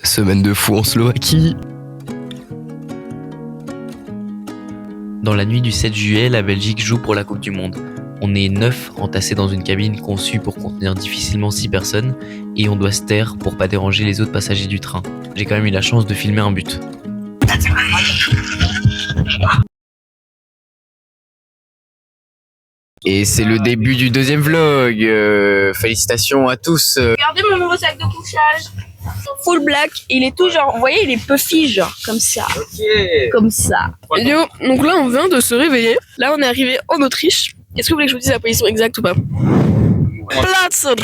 Semaine de fou en Slovaquie. Dans la nuit du 7 juillet, la Belgique joue pour la Coupe du Monde. On est 9 entassés dans une cabine conçue pour contenir difficilement 6 personnes et on doit se taire pour pas déranger les autres passagers du train. J'ai quand même eu la chance de filmer un but. Et c'est le début du deuxième vlog. Félicitations à tous. Regardez mon nouveau sac de couchage. Full black. Il est tout genre, vous voyez, il est puffy, genre, comme ça. Comme ça. Yo, donc là on vient de se réveiller. Là on est arrivé en Autriche. Est-ce que vous voulez que je vous dise la position exacte ou pas? Platzer.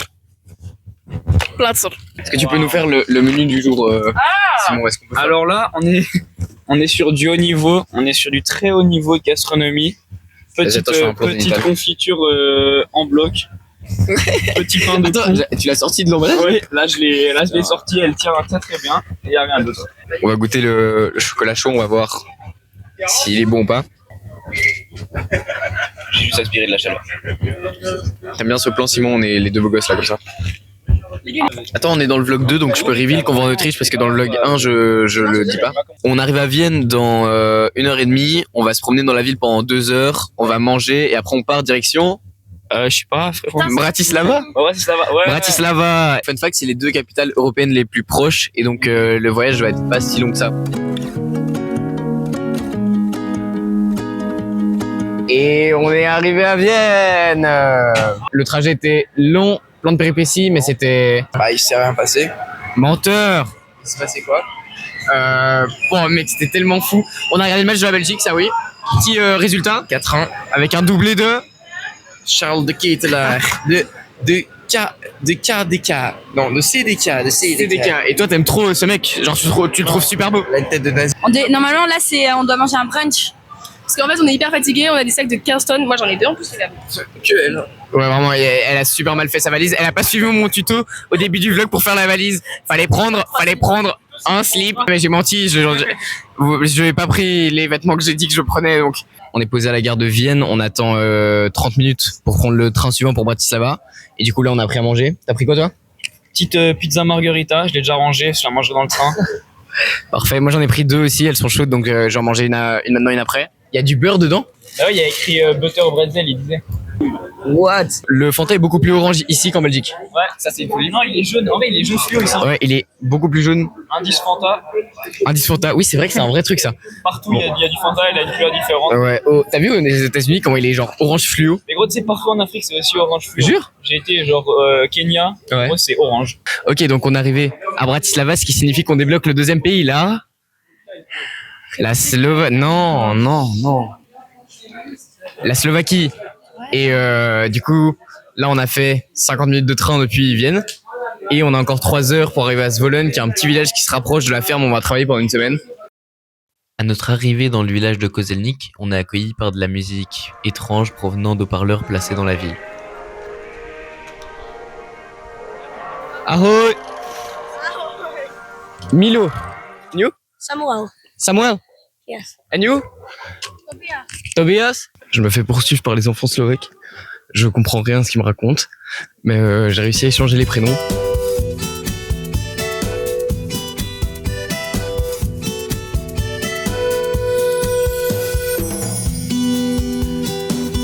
Platzer. Est-ce que tu peux nous faire le menu du jour, Simon? Est-ce qu'on peut faire... Alors là, on est sur du haut niveau, on est sur du très haut niveau de gastronomie. Petite confiture en bloc. Petit pain de Attends, tu l'as sorti de l'emballage? Oui, là je l'ai sorti, elle tient très très bien. Et il n'y a rien d'autre. On va goûter le chocolat chaud, on va voir s'il est bon ou pas. J'ai juste aspiré de la chaleur. T'aimes bien ce plan, Simon? On est les deux beaux gosses là comme ça. Attends, on est dans le vlog 2, donc je peux reveal qu'on va en Autriche parce que dans le vlog 1 je le dis pas. On arrive à Vienne dans 1h30, on va se promener dans la ville pendant 2 heures, on va manger et après on part direction... Je sais pas, frérot. Bratislava. Bratislava, ouais. Bratislava. Fun fact, c'est les 2 capitales européennes les plus proches et donc le voyage va être pas si long que ça. Et on est arrivé à Vienne. Le trajet était long, plein de péripéties, mais c'était... Bah, il s'est rien passé. Menteur. Il s'est passé quoi? Bon mec, c'était tellement fou. On a regardé le match de la Belgique, ça oui. Petit résultat 4-1 avec un doublé de Charles de Ketelaar, de CDK. Et toi t'aimes trop ce mec, genre tu le trouves super beau. La tête de nazi. Normalement, là, on doit manger un brunch. Parce qu'en fait on est hyper fatigué, on a des sacs de 15 tonnes. Moi j'en ai 2 en plus les gars. Que elle. Ouais vraiment, elle a super mal fait sa valise. Elle a pas suivi mon tuto au début du vlog pour faire la valise. Fallait prendre un slip. Mais j'ai menti, je n'ai pas pris les vêtements que j'ai dit que je prenais. Donc on est posé à la gare de Vienne, on attend 30 minutes pour prendre le train suivant pour Bratislava. Et du coup là on a pris à manger. T'as pris quoi toi? Petite pizza margherita, je l'ai déjà rangée, je la mangerai dans le train. Parfait, moi j'en ai pris 2 aussi, elles sont chaudes donc j'en mangeais une maintenant, une après. Il y a du beurre dedans? Ah oui, il y a écrit butter au bretzel, il disait. What? Le Fanta est beaucoup plus orange ici qu'en Belgique. Ouais, ça c'est joli. Non, il est jaune. En vrai, il est jaune fluo ici. Ouais, il est beaucoup plus jaune. Indice Fanta. Indice Fanta, oui, c'est vrai que c'est un vrai truc ça. Partout, il y a du Fanta, il a une couleur différente. Ouais, oh, t'as vu aux États-Unis comment il est genre orange fluo? Mais gros, tu sais, partout en Afrique, c'est aussi orange fluo. Jure? J'ai été genre Kenya, Ouais. moi c'est orange. Ok, donc on est arrivé à Bratislava, ce qui signifie qu'on débloque le deuxième pays là. La Slovaquie. Non. La Slovaquie. Et du coup, là on a fait 50 minutes de train depuis Vienne. Et on a encore 3 heures pour arriver à Zvolen, qui est un petit village qui se rapproche de la ferme où on va travailler pendant une semaine. À notre arrivée dans le village de Kozelnik, on est accueillis par de la musique étrange provenant d'haut-parleurs placés dans la ville. Ahoy! Milo. You? Samuel. Yes. And you? Tobias. Je me fais poursuivre par les enfants slovaques. Je comprends rien à ce qu'ils me racontent, mais j'ai réussi à échanger les prénoms.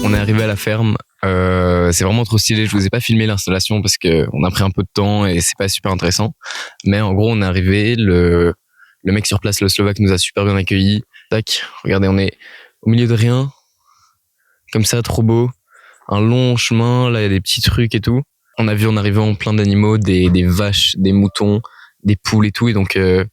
On est arrivé à la ferme. C'est vraiment trop stylé. Je vous ai pas filmé l'installation parce que on a pris un peu de temps et c'est pas super intéressant. Mais en gros, on est arrivé. Le mec sur place, le Slovaque, nous a super bien accueillis. Tac, regardez, on est au milieu de rien. Comme ça, trop beau. Un long chemin, là, il y a des petits trucs et tout. On a vu en arrivant plein d'animaux, des vaches, des moutons, des poules et tout. Et donc, je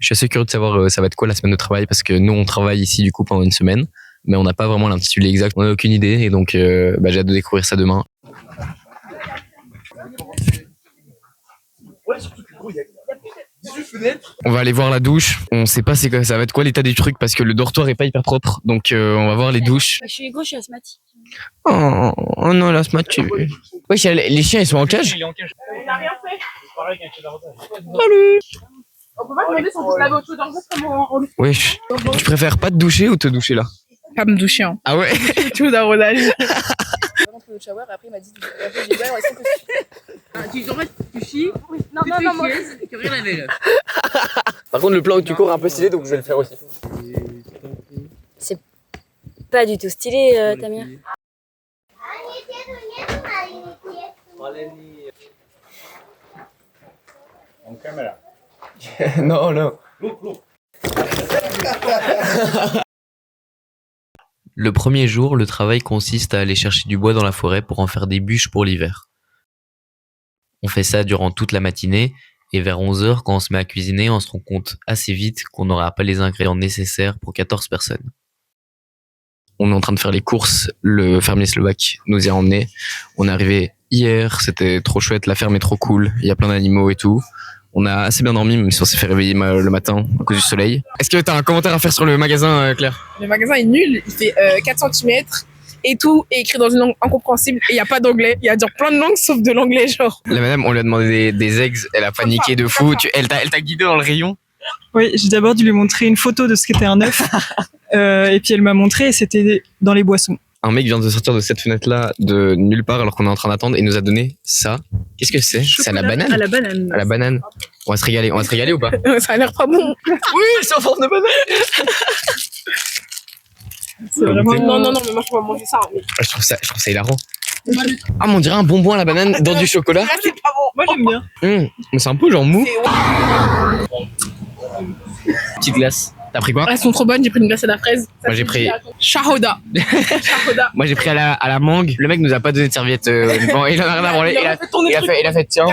suis assez curieux de savoir ça va être quoi la semaine de travail parce que nous, on travaille ici du coup pendant une semaine. Mais on n'a pas vraiment l'intitulé exact, on n'a aucune idée. Et donc, j'ai hâte de découvrir ça demain. On va aller voir la douche. On sait pas c'est quoi, ça va être quoi l'état des trucs parce que le dortoir est pas hyper propre. Donc on va voir les douches. Je suis gauche, je suis asthmatique. Oh non, l'asthmatique. Ouais, les chiens ils sont en cage. Il est en cage. On n'a rien fait. Salut. On peut pas demander si on peut se laver autre chose dans le groupe comme on... Wesh. Tu préfères pas te doucher ou te doucher là? Pas me doucher, hein. Ah ouais? Tout d'arrosage. le shower, et après il m'a dit, après j'ai dit, ouais, c'est possible. En fait, tu chies, Non, moi. et tu rien laver là. Par contre, le plan où tu cours est un peu stylé, donc je vais le faire aussi. Pas du tout stylé, Tamir. Non, non. Le premier jour, le travail consiste à aller chercher du bois dans la forêt pour en faire des bûches pour l'hiver. On fait ça durant toute la matinée, et vers 11h, quand on se met à cuisiner, on se rend compte assez vite qu'on n'aura pas les ingrédients nécessaires pour 14 personnes. On est en train de faire les courses, le fermier slovaque nous y a emmenés. On est arrivé hier, c'était trop chouette, la ferme est trop cool, il y a plein d'animaux et tout. On a assez bien dormi, même si on s'est fait réveiller le matin à cause du soleil. Est-ce que t'as un commentaire à faire sur le magasin, Claire? Le magasin est nul, il fait 4 cm et tout est écrit dans une langue incompréhensible et il n'y a pas d'anglais. Il y a genre plein de langues sauf de l'anglais, genre. La madame, on lui a demandé des eggs, elle a paniqué de fou. Elle t'a guidé dans le rayon? Oui, j'ai d'abord dû lui montrer une photo de ce qu'était un œuf. Et puis elle m'a montré et c'était dans les boissons. Un mec vient de sortir de cette fenêtre-là de nulle part alors qu'on est en train d'attendre et nous a donné ça. Qu'est-ce que c'est? C'est à la banane? À la banane. À la banane. On va se régaler ou pas? Ça a l'air pas bon. Oui, c'est en forme de banane. C'est vraiment... Non, mais moi je peux pas manger ça. Mais... Je trouve ça hilarant. Ah, mais on dirait un bonbon à la banane dans du chocolat. Là, c'est pas bon. Moi j'aime bien. Mais c'est un peu genre mou. C'est... Petite glace. T'as pris quoi? Elles sont trop bonnes, j'ai pris une glace à la fraise. Moi j'ai pris. Shahoda. Shahoda. Moi j'ai pris à la mangue. Le mec nous a pas donné de serviette. Bon, il en a rien à branler. Il a fait tiens.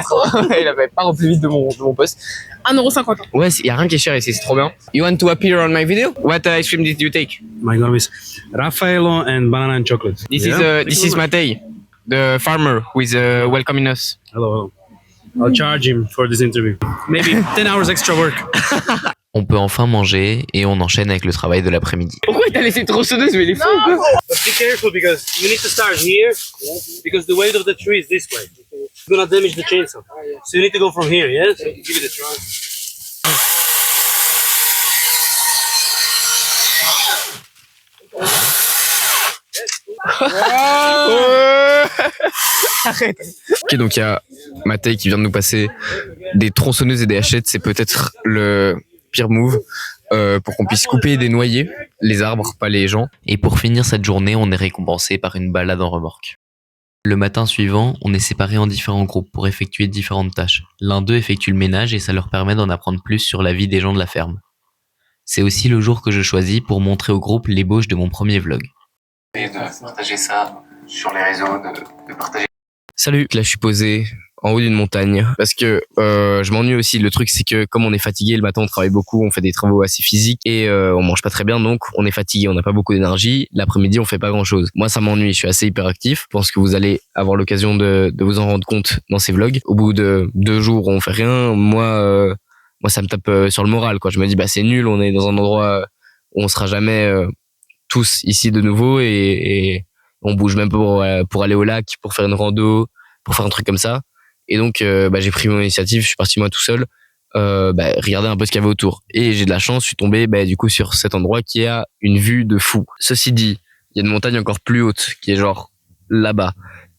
Il a fait pas au plus vite de mon poste. 1,50€. Ouais, y a rien qui est cher ici, c'est trop bien. You want to appear on my video? What ice cream did you take? My name is Raffaello and banana and chocolate. This is Matej, the farmer who is welcoming us. Hello. I'll charge him for this interview. Maybe 10 hours extra work. On peut enfin manger et on enchaîne avec le travail de l'après-midi. Pourquoi il t'a laissé tronçonneuse? Mais il est fou ou quoi? But be careful because you need to start here because the weight of the tree is this way. It's gonna damage the chainsaw. So you need to go from here, yes? Give it a try. Arrête. Ok, donc il y a Matej qui vient de nous passer des tronçonneuses et des hachettes. C'est peut-être le pire move pour qu'on puisse couper des noyers, les arbres, pas les gens. Et pour finir cette journée, on est récompensé par une balade en remorque. Le matin suivant, on est séparés en différents groupes pour effectuer différentes tâches. L'un d'eux effectue le ménage et ça leur permet d'en apprendre plus sur la vie des gens de la ferme. C'est aussi le jour que je choisis pour montrer au groupe l'ébauche de mon premier vlog. Et de partager ça sur les réseaux, de partager. Salut, là je suis posé en haut d'une montagne parce que je m'ennuie aussi. Le truc c'est que comme on est fatigué le matin, on travaille beaucoup, on fait des travaux assez physiques et on mange pas très bien, donc on est fatigué, on n'a pas beaucoup d'énergie. L'après-midi on fait pas grand chose. Moi ça m'ennuie, je suis assez hyperactif. Je pense que vous allez avoir l'occasion de vous en rendre compte dans ces vlogs. Au bout de 2 jours où on fait rien, moi ça me tape sur le moral quoi. Je me dis bah c'est nul, on est dans un endroit où on sera jamais tous ici de nouveau et on bouge même pas pour aller au lac, pour faire une rando, pour faire un truc comme ça. Et donc j'ai pris mon initiative, je suis parti moi tout seul regarder un peu ce qu'il y avait autour. Et j'ai de la chance, je suis tombé du coup sur cet endroit qui a une vue de fou. Ceci dit, il y a une montagne encore plus haute qui est genre là-bas.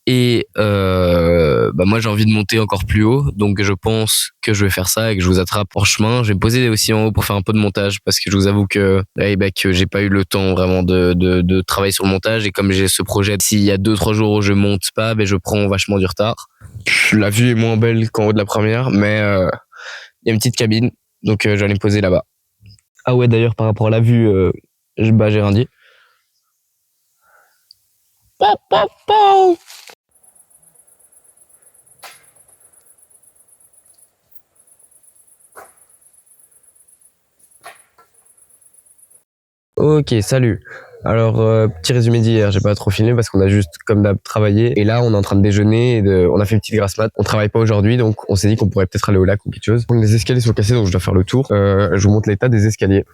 Et moi j'ai envie de monter encore plus haut, donc je pense que je vais faire ça et que je vous attrape en chemin. Je vais me poser aussi en haut pour faire un peu de montage parce que je vous avoue que que j'ai pas eu le temps vraiment de travailler sur le montage, et comme j'ai ce projet, s'il y a 2-3 jours où je monte pas, je prends vachement du retard. La vue est moins belle qu'en haut de la première, mais il y a une petite cabine, donc je vais aller me poser là-bas. Ah ouais, d'ailleurs par rapport à la vue, j'ai rien dit. Ok, salut. Alors, petit résumé d'hier, j'ai pas trop filmé parce qu'on a juste, comme d'hab, travaillé. Et là, on est en train de déjeuner on a fait une petite grasse mat. On travaille pas aujourd'hui, donc on s'est dit qu'on pourrait peut-être aller au lac ou quelque chose. Les escaliers sont cassés, donc je dois faire le tour. Je vous montre l'état des escaliers.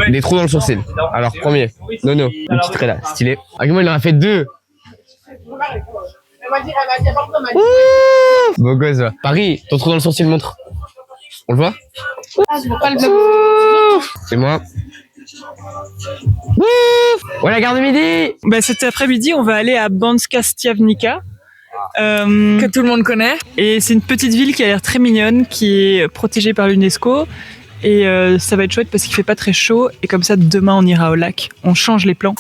Des trous dans le sourcil. Alors, premier, Nono, une petite raie là, stylé. Ah, moi, il en a fait 2. Beau gosse, va. Paris, ton trou dans le sourcil, montre. On le voit? Ah, je vois pas le bloc. Et moi, Ouais, la gare de midi. Bah, cet après-midi, on va aller à Banska Štiavnica. Que tout le monde connaît. Et c'est une petite ville qui a l'air très mignonne, qui est protégée par l'UNESCO. Et ça va être chouette parce qu'il fait pas très chaud. Et comme ça, demain, on ira au lac. On change les plans.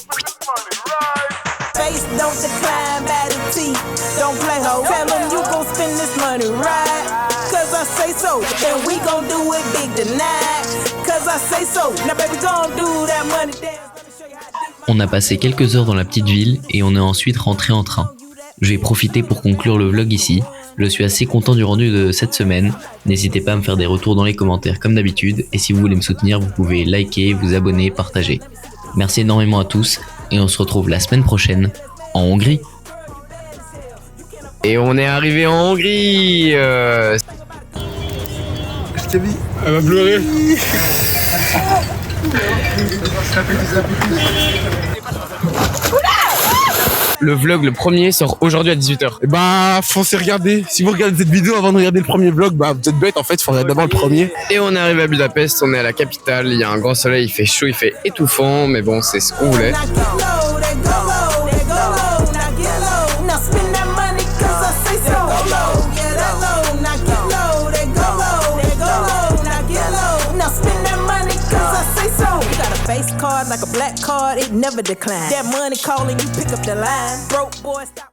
On a passé quelques heures dans la petite ville et on est ensuite rentré en train. Je vais profiter pour conclure le vlog ici. Je suis assez content du rendu de cette semaine. N'hésitez pas à me faire des retours dans les commentaires comme d'habitude. Et si vous voulez me soutenir, vous pouvez liker, vous abonner, partager. Merci énormément à tous et on se retrouve la semaine prochaine en Hongrie. Et on est arrivé en Hongrie. Elle va pleurer. Le vlog, le premier, sort aujourd'hui à 18h. Et bah, foncez regarder. Si vous regardez cette vidéo avant de regarder le premier vlog, bah, vous êtes bête en fait, il faut regarder d'abord le premier. Et on est arrivé à Budapest, on est à la capitale, il y a un grand soleil, il fait chaud, il fait étouffant, mais bon, c'est ce qu'on voulait. Face card like a black card, it never decline. That money calling, you pick up the line. Broke boy, stop.